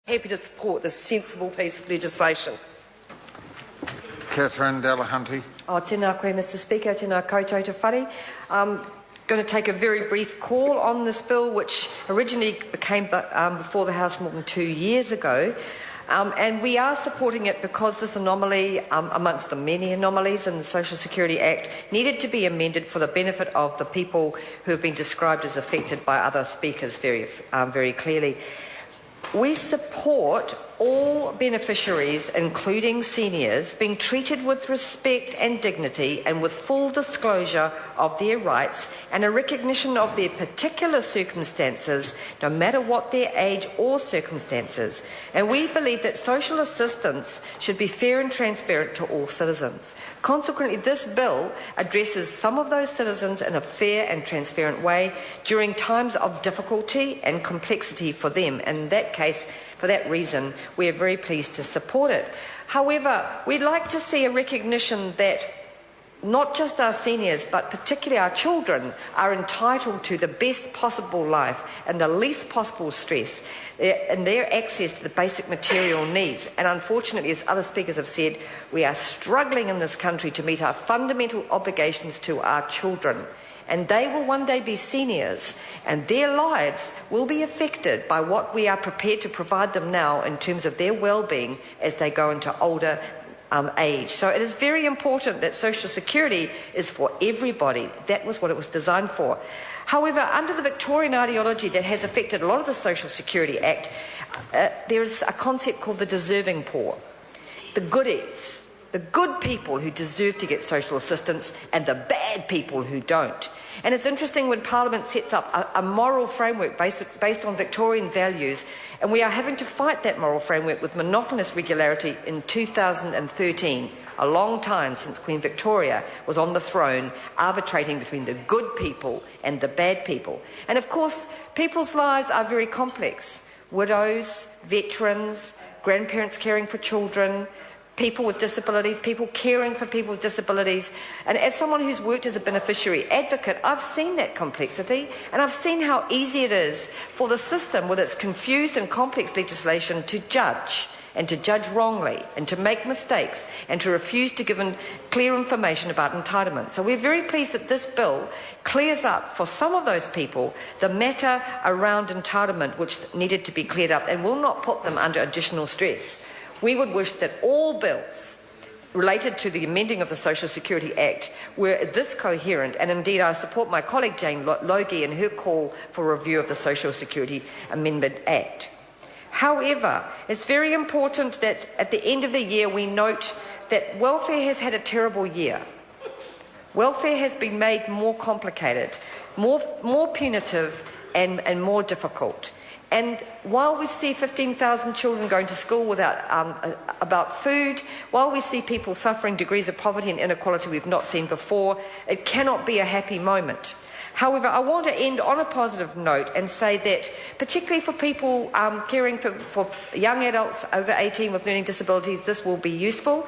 Happy to support this sensible piece of legislation. Catherine Delahunty. Tēnā koe, Mr Speaker, tēnā koutou te whare. I'm going to take a very brief call on this bill, which originally came before the House more than 2 years ago. And we are supporting it because this anomaly, amongst the many anomalies in the Social Security Act, needed to be amended for the benefit of the people who have been described as affected by other speakers very clearly. We support all beneficiaries, including seniors, being treated with respect and dignity and with full disclosure of their rights and a recognition of their particular circumstances, no matter what their age or circumstances. And we believe that social assistance should be fair and transparent to all citizens. Consequently, this bill addresses some of those citizens in a fair and transparent way during times of difficulty and complexity for them. In that case, for that reason, we are very pleased to support it. However, we'd like to see a recognition that not just our seniors, but particularly our children, are entitled to the best possible life and the least possible stress in their access to the basic material needs. And unfortunately, as other speakers have said, we are struggling in this country to meet our fundamental obligations to our children. And they will one day be seniors, and their lives will be affected by what we are prepared to provide them now in terms of their well-being as they go into older age. So it is very important that Social Security is for everybody. That was what it was designed for. However, under the Victorian ideology that has affected a lot of the Social Security Act, there is a concept called the deserving poor, the goodies. The good people who deserve to get social assistance and the bad people who don't. And it's interesting when Parliament sets up a moral framework based on Victorian values, and we are having to fight that moral framework with monotonous regularity in 2013, a long time since Queen Victoria was on the throne, arbitrating between the good people and the bad people. And of course, people's lives are very complex. Widows, veterans, grandparents caring for children, people with disabilities, people caring for people with disabilities. And as someone who's worked as a beneficiary advocate, I've seen that complexity, and I've seen how easy it is for the system with its confused and complex legislation to judge, and to judge wrongly, and to make mistakes, and to refuse to give clear information about entitlement. So we're very pleased that this bill clears up for some of those people the matter around entitlement which needed to be cleared up and will not put them under additional stress. We would wish that all bills related to the amending of the Social Security Act were this coherent, and indeed I support my colleague Jane Logie in her call for review of the Social Security Amendment Act. However, it's very important that at the end of the year we note that welfare has had a terrible year. Welfare has been made more complicated, more punitive and more difficult. And while we see 15,000 children going to school without food, while we see people suffering degrees of poverty and inequality we've not seen before, it cannot be a happy moment. However, I want to end on a positive note and say that, particularly for people caring for young adults over 18 with learning disabilities, this will be useful.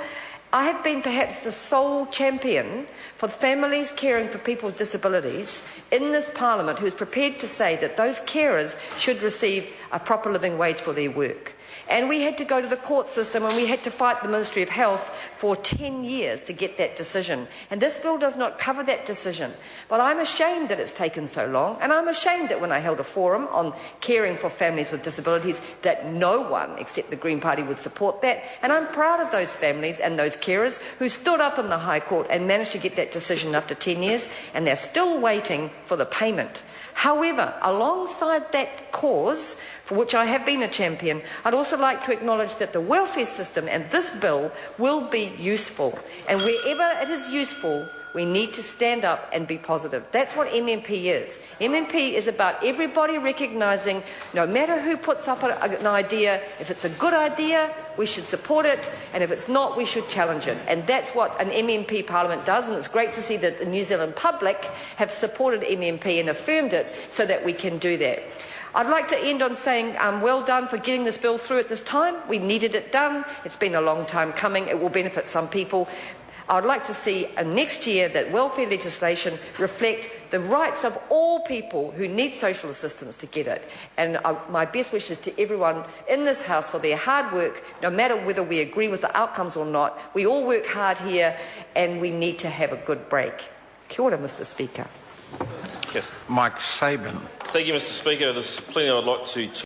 I have been perhaps the sole champion for families caring for people with disabilities in this Parliament who is prepared to say that those carers should receive a proper living wage for their work. And we had to go to the court system, and we had to fight the Ministry of Health for 10 years to get that decision. And this bill does not cover that decision. But I'm ashamed that it's taken so long, and I'm ashamed that when I held a forum on caring for families with disabilities that no one except the Green Party would support that. And I'm proud of those families and those carers who stood up in the High Court and managed to get that decision after 10 years, and they're still waiting for the payment. However, alongside that cause, for which I have been a champion, I'd also like to acknowledge that the welfare system and this bill will be useful. And wherever it is useful, we need to stand up and be positive. That's what MMP is. MMP is about everybody recognising, no matter who puts up an idea, if it's a good idea, we should support it, and if it's not, we should challenge it. And that's what an MMP Parliament does, and it's great to see that the New Zealand public have supported MMP and affirmed it so that we can do that. I'd like to end on saying well done for getting this bill through at this time. We needed it done. It's been a long time coming. It will benefit some people. I'd like to see next year that welfare legislation reflect the rights of all people who need social assistance to get it. And my best wishes to everyone in this House for their hard work, no matter whether we agree with the outcomes or not. We all work hard here and we need to have a good break. Kia ora, Mr Speaker. Okay. Mike Sabin. Thank you, Mr Speaker. There's plenty I'd like to